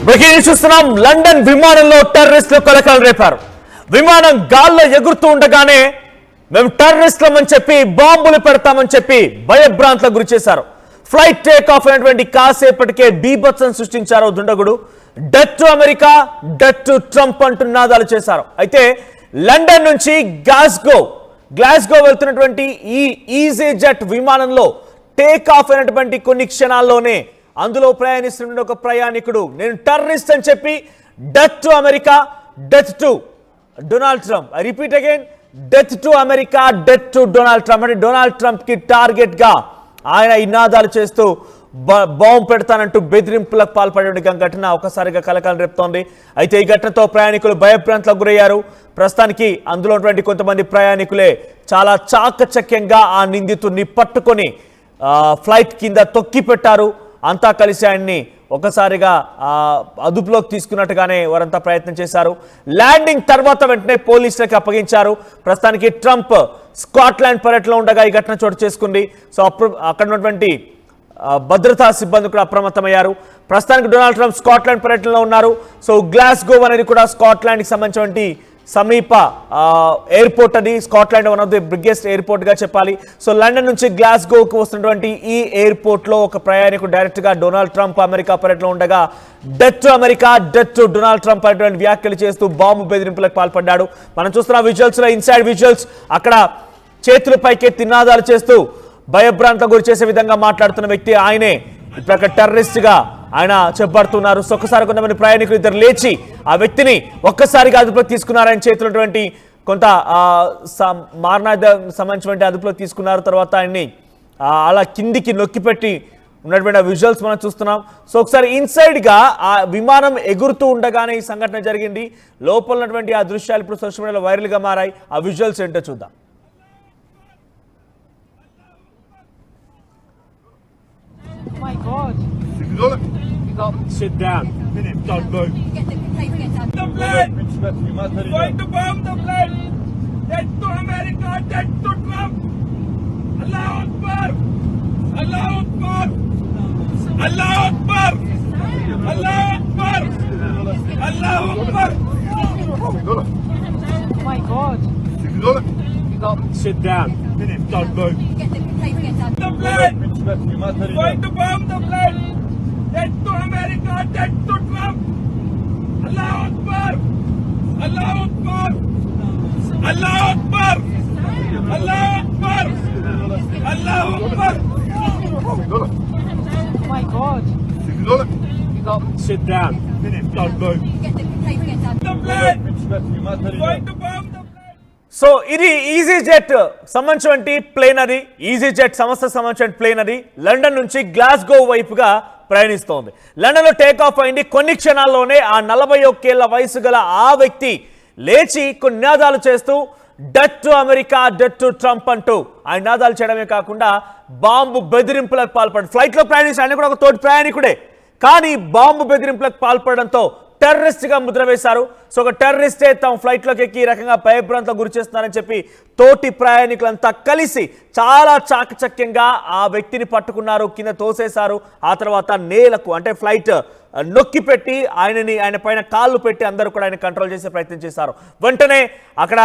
Breaking చూస్తున్నాం. London విమానంలో టెర్రరిస్టులు కలకలం రేపారు. విమానం గాల్లో ఎగురుతూ ఉండగానే మేము టెర్రరిస్టులమని చెప్పి బాంబులు పెడతామని చెప్పి భయభ్రాంతులకు గురి చేశారు. ఫ్లైట్ టేక్ ఆఫ్ అయినటువంటి కాసేపటికే బీభత్సం సృష్టించారు దుండగుడు. Death to America, death to Trump అంటూ నినాదాలు చేశారు. అయితే లండన్ నుంచి గ్లాస్గో వెళ్తున్నటువంటి ఈ ఈజీ జెట్ విమానంలో టేక్ ఆఫ్ అయినటువంటి కొన్ని క్షణాల్లోనే అందులో ప్రయాణిస్తున్న ఒక ప్రయాణికుడు నేను టెర్రరిస్ట్ అని చెప్పి death to America, death to Donald Trump, I repeat again, death to America, death to Donald Trump అంటే డొనాల్డ్ ట్రంప్ కి టార్గెట్ గా ఆయన నినాదాలు చేస్తూ బాంబు పెడతానంటూ బెదిరింపులకు పాల్పడే ఘటన ఒకసారిగా కలకలం రేపుతోంది. అయితే ఈ ఘటనతో ప్రయాణికులు భయభ్రాంతులకు గురయ్యారు. ప్రస్తుతానికి అందులో ఉన్నటువంటి కొంతమంది ప్రయాణికులే చాలా చాకచక్యంగా ఆ నిందితుడిని పట్టుకొని ఫ్లైట్ కింద తొక్కి పెట్టారు. అంతా కలిసి ఆయన్ని ఒకసారిగా అదుపులోకి తీసుకున్నట్టుగానే వారంతా ప్రయత్నం చేశారు. ల్యాండింగ్ తర్వాత వెంటనే పోలీసులకు అప్పగించారు. ప్రస్తుతానికి ట్రంప్ స్కాట్లాండ్ పర్యటనలో ఉండగా ఈ ఘటన చోటు చేసుకుంది. సో అక్కడ ఉన్నటువంటి భద్రతా సిబ్బంది కూడా అప్రమత్తమయ్యారు. ప్రస్తుతానికి డొనాల్డ్ ట్రంప్ స్కాట్లాండ్ పర్యటనలో ఉన్నారు. సో గ్లాస్గో అనేది కూడా స్కాట్లాండ్కి సంబంధించినటువంటి సమీప ఎయిర్పోర్ట్. అది Scotland one of the biggest airport గా చెప్పాలి. సో లండన్ నుంచి గ్లాస్గోకు వస్తున్నటువంటి ఈ ఎయిర్పోర్ట్ లో ఒక ప్రయాణికుడు డైరెక్ట్ గా డొనాల్డ్ ట్రంప్ అమెరికా పర్యటనలో ఉండగా death to America, death to Donald Trump అనేటువంటి వ్యాఖ్యలు చేస్తూ బాంబు బెదిరింపులకు పాల్పడ్డాడు. మనం చూస్తున్న విజువల్స్ లో ఇన్సైడ్ విజువల్స్ అక్కడ చేతుల పైకెత్తి నినాదాలు చేస్తూ భయభ్రాంతులకు గురి చేసే విధంగా మాట్లాడుతున్న వ్యక్తి ఆయనే. ఇప్పుడు అక్కడ టెర్రరిస్ట్ గా ఆయన చెప్పబడుతున్నారు. సో ఒక్కసారి కొంతమంది ప్రయాణికులు ఇద్దరు లేచి ఆ వ్యక్తిని ఒక్కసారిగా అదుపులోకి తీసుకున్నారు. ఆయన చేతున్నటువంటి కొంత మారణాయుధానికి సంబంధించినటువంటి అదుపులోకి తీసుకున్నారు. తర్వాత ఆయన్ని అలా కిందికి నొక్కిపెట్టి ఉన్నటువంటి విజువల్స్ మనం చూస్తున్నాం. సో ఒకసారి ఇన్సైడ్ గా ఆ విమానం ఎగురుతూ ఉండగానే ఈ సంఘటన జరిగింది. లోపల ఉన్నటువంటి ఆ దృశ్యాలు ఇప్పుడు సోషల్ మీడియాలో వైరల్ గా మారాయి. ఆ విజువల్స్ ఏంటో చూద్దాం. My God. Sit down. Don't move. The plane! Going to bomb the plane! Dead to America, dead to Trump! Allah Akbar! Allah Akbar! Allah Akbar! Allah Akbar! Allah Akbar! My God. Sit down. Don't move. The plane! Going to bomb the plane! Dead to America, dead to Trump! Allah Akbar! Allah Akbar! Allah Akbar! Allah Akbar! Allah Akbar! My God! Sit down. Don't move. The plane! Going to bomb the plane! So ఇది easy jet సంబంధించినటువంటి plane. అది easy jet సంస్థకు సంబంధించిన plane. అది London నుంచి Glasgow వైపుగా ప్రయాణిస్తోంది. లండన్లో take off అయింది. కొన్ని క్షణాల్లోనే ఆ 41 ఏళ్ల వయసు గల ఆ వ్యక్తి లేచి కొన్ని నినాదాలు చేస్తూ death to America, death to Trump అంటూ ఆ నినాదాలు చేయడమే కాకుండా బాంబు బెదిరింపులకు పాల్పడ్డాడు. ఫ్లైట్లో ప్రయాణించిన ఆయన కూడా ఒక తోటి ప్రయాణికుడే, కానీ బాంబు బెదిరింపులకు పాల్పడడంతో టెర్రరిస్ట్ గా ముద్ర వేశారు. సో ఒక టెర్రరిస్టే తమ ఫ్లైట్ లోకి ఎక్కి ఈ రకంగా భయభ్రాంతులకు గురి చేస్తున్నారని చెప్పి తోటి ప్రయాణికులంతా కలిసి చాలా చాకచక్యంగా ఆ వ్యక్తిని పట్టుకున్నారు, కింద తోసేశారు. ఆ తర్వాత నేలకు అంటే ఫ్లైట్ నొక్కి పెట్టి ఆయన పైన కాళ్ళు పెట్టి అందరూ కూడా ఆయన కంట్రోల్ చేసే ప్రయత్నం చేశారు. వెంటనే అక్కడ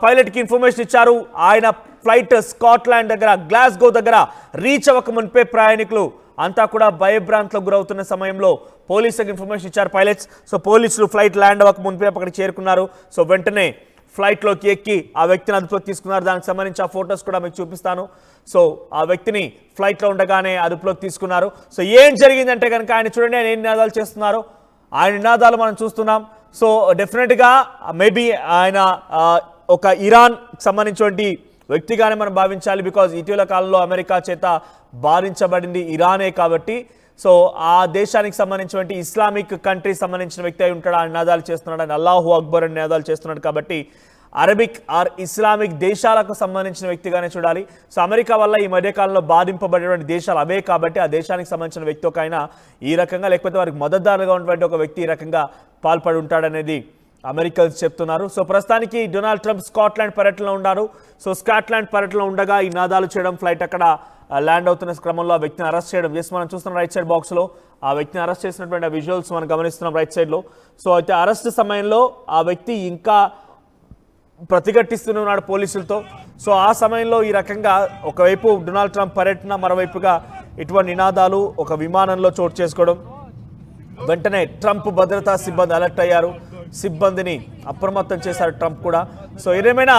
పైలట్ కి ఇన్ఫర్మేషన్ ఇచ్చారు. ఆయన ఫ్లైట్ స్కాట్లాండ్ దగ్గర గ్లాస్గో దగ్గర రీచ్ అవ్వక మునిపే ప్రయాణికులు అంతా కూడా భయభ్రాంతులకు గురవుతున్న సమయంలో పోలీసులకు ఇన్ఫర్మేషన్ ఇచ్చారు పైలట్స్. సో పోలీసులు ఫ్లైట్ ల్యాండ్ అవ్వక మునిపే అక్కడికి చేరుకున్నారు. సో వెంటనే ఫ్లైట్లోకి ఎక్కి ఆ వ్యక్తిని అదుపులోకి తీసుకున్నారు. దానికి సంబంధించి ఆ ఫొటోస్ కూడా మీకు చూపిస్తాను. సో ఆ వ్యక్తిని ఫ్లైట్లో ఉండగానే అదుపులోకి తీసుకున్నారు. సో ఏం జరిగిందంటే కనుక ఆయన చూడండి, ఆయన ఏం నినాదాలు చేస్తున్నారు. ఆయన నినాదాలు మనం చూస్తున్నాం. సో డెఫినెట్గా మేబీ ఆయన ఒక ఇరాన్ సంబంధించినటువంటి వ్యక్తిగానే మనం భావించాలి. బికాజ్ ఇటీవల కాలంలో అమెరికా చేత బాధించబడింది ఇరానే కాబట్టి. సో ఆ దేశానికి సంబంధించినటువంటి ఇస్లామిక్ కంట్రీకి సంబంధించిన వ్యక్తి అయి ఉంటాడు. ఆ నినాదాలు చేస్తున్నాడు, ఆయన అల్లాహు అక్బర్ అని నినాదాలు చేస్తున్నాడు. కాబట్టి అరబిక్ ఆర్ ఇస్లామిక్ దేశాలకు సంబంధించిన వ్యక్తిగానే చూడాలి. సో అమెరికా వల్ల ఈ మధ్యకాలంలో బాధింపబడేటువంటి దేశాలు అవే కాబట్టి ఆ దేశానికి సంబంధించిన వ్యక్తి ఒక ఆయన ఈ రకంగా, లేకపోతే వారికి మద్దతుదారుగా ఉన్నటువంటి ఒక వ్యక్తి ఈ రకంగా పాల్పడి ఉంటాడనేది అమెరికన్స్ చెప్తున్నారు. సో ప్రస్తుతానికి డొనాల్డ్ ట్రంప్ స్కాట్లాండ్ పర్యటనలో ఉన్నారు. సో స్కాట్లాండ్ పర్యటనలో ఉండగా ఈ నినాదాలు చేయడం, ఫ్లైట్ అక్కడ ల్యాండ్ అవుతున్న క్రమంలో ఆ వ్యక్తిని అరెస్ట్ చేయడం. జస్ట్ మనం చూస్తున్నాం రైట్ సైడ్ బాక్స్లో ఆ వ్యక్తిని అరెస్ట్ చేసినటువంటి విజువల్స్ మనం గమనిస్తున్నాం రైట్ సైడ్లో. సో అయితే అరెస్ట్ సమయంలో ఆ వ్యక్తి ఇంకా ప్రతిఘటిస్తూనే ఉన్నాడు పోలీసులతో. సో ఆ సమయంలో ఈ రకంగా ఒకవైపు డొనాల్డ్ ట్రంప్ పర్యటన, మరోవైపుగా ఇటువంటి నినాదాలు ఒక విమానంలో చోటు చేసుకోవడం. వెంటనే ట్రంప్ భద్రతా సిబ్బంది అలర్ట్ అయ్యారు, సిబ్బందిని అప్రమత్తం చేశారు ట్రంప్ కూడా. సో ఏదేమైనా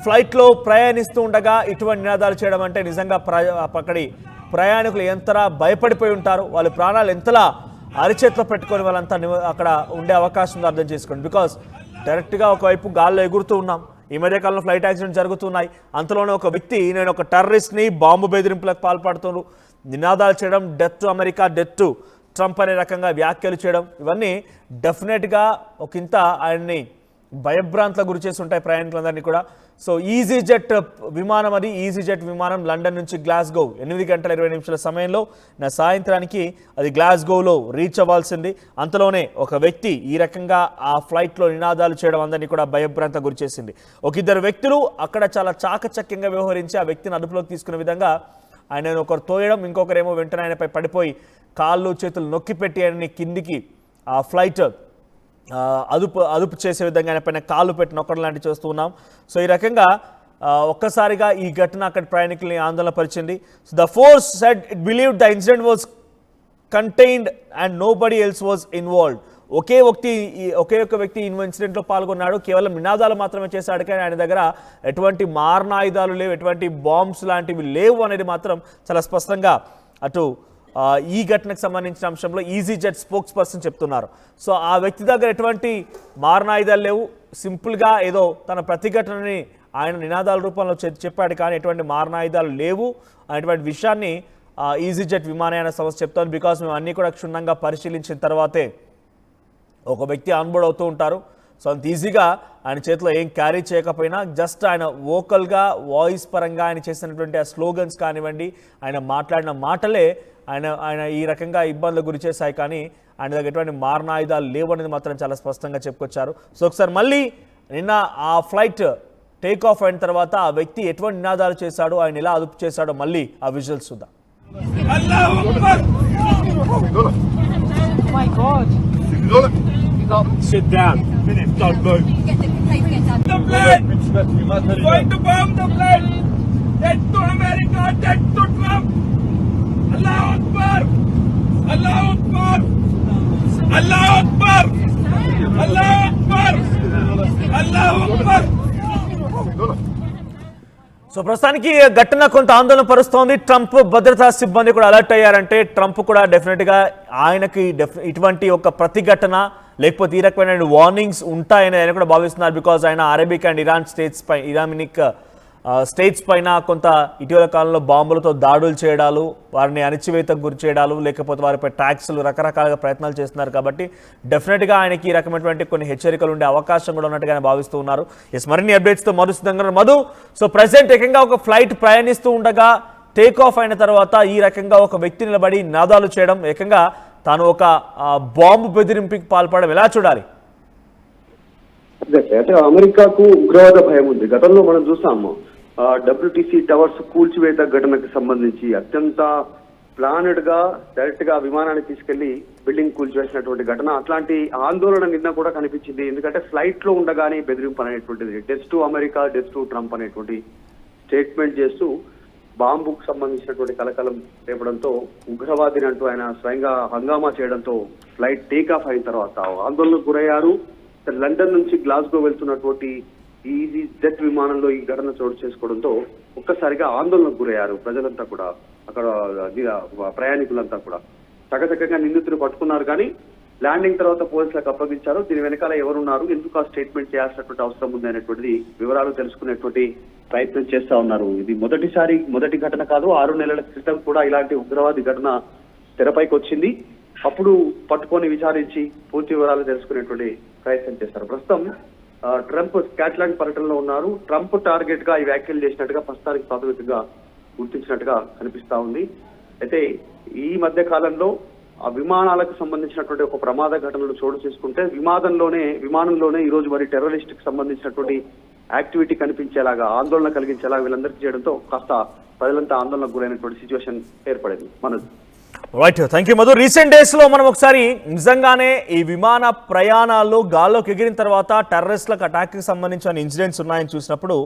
ఫ్లైట్లో ప్రయాణిస్తూ ఉండగా ఇటువంటి నినాదాలు చేయడం అంటే నిజంగా అక్కడి ప్రయాణికులు ఎంతలా భయపడిపోయి ఉంటారు, వాళ్ళ ప్రాణాలు ఎంతలా అరిచేతిలో పెట్టుకొని వాళ్ళంతా అక్కడ ఉండే అవకాశం ఉందో అర్థం చేసుకోండి. బికాస్ డైరెక్ట్గా ఒకవైపు గాల్లో ఎగురుతూ ఉన్నాం, ఈ మధ్యకాలంలో ఫ్లైట్ యాక్సిడెంట్ జరుగుతున్నాయి, అంతలోనే ఒక వ్యక్తి నేను ఒక టెర్రరిస్ట్ని, బాంబు బెదిరింపులకు పాల్పడుతున్నారు, నినాదాలు చేయడం, death to America, death to Trump అనే రకంగా వ్యాఖ్యలు చేయడం, ఇవన్నీ డెఫినెట్గా ఒకంత ఆయన్ని భయభ్రాంతులకు గురి చేసి ఉంటాయి ప్రయాణికులందరినీ కూడా. సో ఈజీ జెట్ విమానం, అది ఈజీ జెట్ విమానం లండన్ నుంచి గ్లాస్గో 8 గంటల 20 నిమిషాల సమయంలో సాయంత్రానికి అది గ్లాస్గోలో రీచ్ అవ్వాల్సింది. అంతలోనే ఒక వ్యక్తి ఈ రకంగా ఆ ఫ్లైట్లో నినాదాలు చేయడం అందరినీ కూడా భయభ్రాంతకు గురి చేసింది. ఒక ఇద్దరు వ్యక్తులు అక్కడ చాలా చాకచక్యంగా వ్యవహరించి ఆ వ్యక్తిని అదుపులోకి తీసుకునే విధంగా ఆయన ఒకరు తోయడం, ఇంకొకరేమో వెంటనే ఆయనపై పడిపోయి కాళ్ళు చేతులు నొక్కిపెట్టి ఆయనని కిందికి ఆ ఫ్లైట్ అదుపు చేసే విధంగా ఆయన పైన కాళ్ళు పెట్టి నొక్కడం లాంటివి చేస్తూ ఉన్నాం. సో ఈ రకంగా ఒక్కసారిగా ఈ ఘటన అక్కడ ప్రయాణికుల్ని ఆందోళన పరిచింది. So the force said it believed the incident was contained and nobody else was involved. ఒకే ఒక వ్యక్తి ఇన్సిడెంట్లో పాల్గొన్నాడు, కేవలం నినాదాలు మాత్రమే చేశాడు, కానీ ఆయన దగ్గర ఎటువంటి మారణాయుధాలు లేవు, ఎటువంటి బాంబ్స్ లాంటివి లేవు అనేది మాత్రం చాలా స్పష్టంగా అటు ఈ ఘటనకు సంబంధించిన అంశంలో ఈజీ జెట్ స్పోక్స్ పర్సన్ చెప్తున్నారు. సో ఆ వ్యక్తి దగ్గర ఎటువంటి మారణాయుధాలు లేవు, సింపుల్గా ఏదో తన ప్రతిఘటనని ఆయన నినాదాల రూపంలో చెప్పాడు, కానీ ఎటువంటి మారణాయుధాలు లేవు అనేటువంటి విషయాన్ని ఈజీ జెట్ విమానయాన సంస్థ చెప్తాను. బికాస్ మేము అన్నీ కూడా క్షుణ్ణంగా పరిశీలించిన తర్వాతే ఒక వ్యక్తి ఆన్బోర్డ్ అవుతూ ఉంటారు. సో అంత ఈజీగా ఆయన చేతిలో ఏం క్యారీ చేయకపోయినా జస్ట్ ఆయన వోకల్గా వాయిస్ పరంగా ఆయన చేసినటువంటి ఆ స్లోగన్స్ కానివ్వండి, ఆయన మాట్లాడిన మాటలే ఆయన ఈ రకంగా ఇబ్బందులకు గురి చేశాయి, కానీ ఆయన దగ్గర ఎటువంటి మారణాయుధాలు లేవు అనేది మాత్రం చాలా స్పష్టంగా చెప్పుకొచ్చారు. సో ఒకసారి మళ్ళీ నిన్న ఆ ఫ్లైట్ టేక్ ఆఫ్ అయిన తర్వాత ఆ వ్యక్తి ఎటువంటి నినాదాలు చేశాడో, ఆయన ఎలా అదుపు చేశాడో మళ్ళీ ఆ విజువల్స్ చూద్దాం. Sit down. Don't move. The plane! Going to bomb the plane! Dead to America, dead to Trump! Allahu Akbar! Allahu Akbar! Allahu Akbar! Allahu Akbar! Allahu Akbar! So ప్రస్తుతానికి ఘటన కొంత ఆందోళన పరుస్తోంది. ట్రంప్ భద్రతా సిబ్బంది కూడా అలర్ట్ అయ్యారంటే Trump కూడా డెఫినెట్గా ఆయనకి ఇటువంటి ఒక ప్రతిఘటన లేకపోతే ఈ రకమైన వార్నింగ్స్ ఉంటాయని ఆయన కూడా భావిస్తున్నారు. బికాజ్ ఆయన అరబిక్ అండ్ ఇరానిక్ స్టేట్స్ పైన కొంత ఇటీవల కాలంలో బాంబులతో దాడులు చేయడాలు, వారిని అణిచివేతకు గురి చేయడాలు, లేకపోతే వారిపై ట్యాక్స్లు రకరకాలుగా ప్రయత్నాలు చేస్తున్నారు. కాబట్టి డెఫినెట్గా ఆయనకి ఈ రకమైనటువంటి కొన్ని హెచ్చరికలు ఉండే అవకాశం కూడా ఉన్నట్టుగా భావిస్తూ ఉన్నారు. మరిన్ని అప్డేట్స్తో మధు. సో ప్రెసెంట్ ఏకంగా ఒక ఫ్లైట్ ప్రయాణిస్తూ ఉండగా టేక్ ఆఫ్ అయిన తర్వాత ఈ రకంగా ఒక వ్యక్తి నిలబడి నినాదాలు చేయడం, ఏకంగా తాను ఒక బాంబు బెదిరింపుకి పాల్పడడం ఎలా చూడాలి? అంటే అమెరికాకు ఉగ్రవాద భయం ఉంది. గతంలో మనం చూసాము WTC టవర్స్ కూల్చివేత ఘటనకు సంబంధించి అత్యంత ప్లానెడ్ గా డైరెక్ట్ గా విమానాన్ని తీసుకెళ్లి బిల్డింగ్ కూల్చివేసినటువంటి ఘటన. అట్లాంటి ఆందోళన నిన్న కూడా కనిపించింది. ఎందుకంటే ఫ్లైట్ లో ఉండగానే బెదిరింపు అనేటువంటిది, death to America, death to Trump అనేటువంటి స్టేట్మెంట్ చేస్తూ బాంబుకు సంబంధించినటువంటి కలకలం రేపడంతో ఉగ్రవాదిని అంటూ ఆయన స్వయంగా హంగామా చేయడంతో ఫ్లైట్ టేక్ ఆఫ్ అయిన తర్వాత ఆందోళనకు గురయ్యారు. లండన్ నుంచి గ్లాస్గో వెళ్తున్నటువంటి ఈజీ జెట్ విమానంలో ఈ ఘటన చోటు చేసుకోవడంతో ఒక్కసారిగా ఆందోళనకు గురయ్యారు ప్రజలంతా కూడా, అక్కడ ప్రయాణికులంతా కూడా. చకచకంగా నిందితులు పట్టుకున్నారు, కానీ ల్యాండింగ్ తర్వాత పోలీసులకు అప్పగించారు. దీని వెనకాల ఎవరున్నారు, ఎందుకు ఆ స్టేట్మెంట్ చేయాల్సినటువంటి అవసరం ఉంది అనేటువంటిది వివరాలు తెలుసుకునేటువంటి ప్రయత్నం చేస్తా ఉన్నారు. ఇది మొదటి ఘటన కాదు. 6 నెలల క్రితం కూడా ఇలాంటి ఉగ్రవాది ఘటన తెరపైకి వచ్చింది. అప్పుడు పట్టుకొని విచారించి పూర్తి వివరాలు తెలుసుకునేటువంటి ప్రయత్నం చేస్తారు. ప్రస్తుతం ట్రంప్ స్కాట్లాండ్ పర్యటనలో ఉన్నారు. ట్రంప్ టార్గెట్ గా ఈ వ్యాఖ్యలు చేసినట్టుగా ప్రస్తుతానికి ప్రాథమికంగా గుర్తించినట్టుగా కనిపిస్తా ఉంది. అయితే ఈ మధ్య కాలంలో ఆ విమానాలకు సంబంధించినటువంటి ఒక ప్రమాద ఘటనలు చోటు చేసుకుంటే విమానంలోనే ఈ రోజు మరి టెర్రరిస్ట్ కి సంబంధించినటువంటి యాక్టివిటీ కనిపించేలాగా, ఆందోళన కలిగించేలాగా వీళ్ళందరికీ చేయడంతో కాస్త ప్రజలంతా ఆందోళనకు గురైనటువంటి సిచ్యువేషన్ ఏర్పడింది. Right, thank you Madhu. Recent days లో మనం ఒకసారి నిజంగానే ఈ విమాన ప్రయాణాల్లో గాల్లోకి ఎగిరిన తర్వాత టెర్రరిస్టులకు అటాక్ కి సంబంధించిన ఇన్సిడెంట్స్ ఉన్నాయని చూసినప్పుడు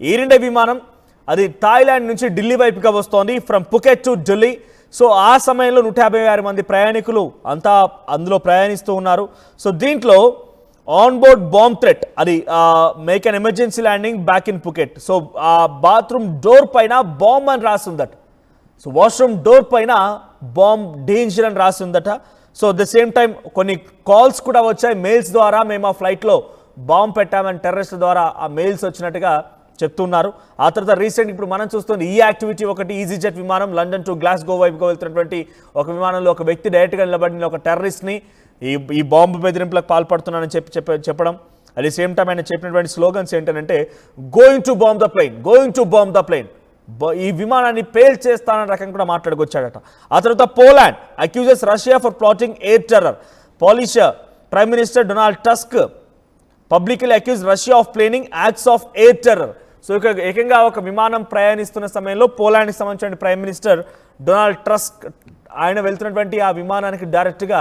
ఎయిర్ ఇండియా విమానం అది థాయిలాండ్ నుంచి ఢిల్లీ వైపుగా వస్తోంది, from Phuket to Delhi. So ఆ సమయంలో 156 మంది ప్రయాణికులు అంతా అందులో ప్రయాణిస్తూ ఉన్నారు. సో దీంట్లో ఆన్ బోర్డ్ బాంబ్ థ్రెట్, అది make an emergency landing back in Phuket. So ఆ బాత్రూమ్ డోర్ పైన బాంబ్ అని రాస్తుందట. సో వాష్రూమ్ డోర్ పైన బాంబ్ డేంజర్ అని రాస్తుందట. సో ద సేమ్ టైం కొన్ని కాల్స్ కూడా వచ్చాయి మెయిల్స్ ద్వారా, మేము ఆ ఫ్లైట్లో బాంబ్ పెట్టామని టెర్రరిస్టుల ద్వారా ఆ మెయిల్స్ వచ్చినట్టుగా చెప్తున్నారు. ఆ తర్వాత రీసెంట్ ఇప్పుడు మనం చూస్తుంది ఈ యాక్టివిటీ ఒకటి, ఈజీజెట్ విమానం లండన్ టు గ్లాస్గో వైపుగా వెళ్తున్నటువంటి ఒక విమానంలో ఒక వ్యక్తి డైరెక్ట్గా నిలబడిన ఒక టెర్రరిస్ట్ని ఈ బాంబు బెదిరింపులకు పాల్పడుతున్నానని చెప్పడం. అట్ ది సేమ్ టైం ఆయన చెప్పినటువంటి స్లోగన్స్ ఏంటంటే going to bomb the plane, going to bomb the plane, ఈ విమానాన్ని పేల్ చేస్తానని రకంగా కూడా మాట్లాడుకొచ్చాడట. ఆ తర్వాత Poland accuses Russia for plotting air terror. Polish prime minister Donald Tusk publicly accuse Russia of planning acts of air terror. So ఇక ఏకంగా ఒక విమానం ప్రయాణిస్తున్న సమయంలో పోలాండ్కి సంబంధించిన ప్రైమ్ మినిస్టర్ డొనాల్డ్ టస్క్ ఆయన వెళ్తున్నటువంటి ఆ విమానానికి డైరెక్ట్గా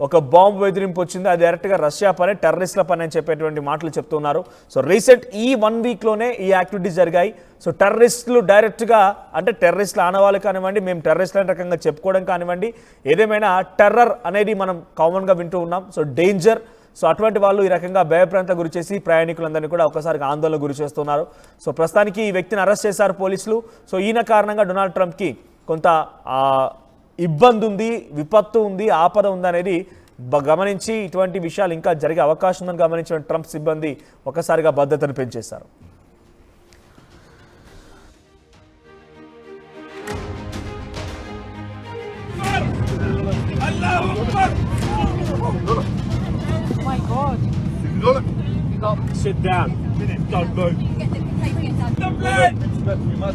ఒక బాంబు బెదిరింపు వచ్చింది. అది డైరెక్ట్గా రష్యా పని, టెర్రరిస్టుల పని అని చెప్పేటువంటి మాటలు చెప్తున్నారు. సో రీసెంట్ ఈ 1 వీక్లోనే ఈ యాక్టివిటీస్ జరిగాయి. సో టెర్రరిస్టులు డైరెక్ట్గా, అంటే టెర్రరిస్టులు ఆనవాళ్ళు కానివ్వండి, మేము టెర్రరిస్టులు అనే రకంగా చెప్పుకోవడం కానివ్వండి, ఏదేమైనా టెర్రర్ అనేది మనం కామన్గా వింటూ ఉన్నాం. So danger. సో అటువంటి వాళ్ళు ఈ రకంగా భయభ్రాంత గురి చేసి ప్రయాణికులందరినీ కూడా ఒకసారిగా ఆందోళన గురి చేస్తున్నారు. సో ప్రస్తుతానికి ఈ వ్యక్తిని అరెస్ట్ చేశారు పోలీసులు. సో ఈయన కారణంగా డొనాల్డ్ ట్రంప్కి కొంత ఇబ్బంది ఉంది, విపత్తు ఉంది, ఆపద ఉంది అనేది గమనించి ఇటువంటి విషయాలు ఇంకా జరిగే అవకాశం ఉందని గమనించిన ట్రంప్ సిబ్బంది ఒకసారిగా భద్రతను పెంచేశారు. Sit down. Don't move. Stop the plane!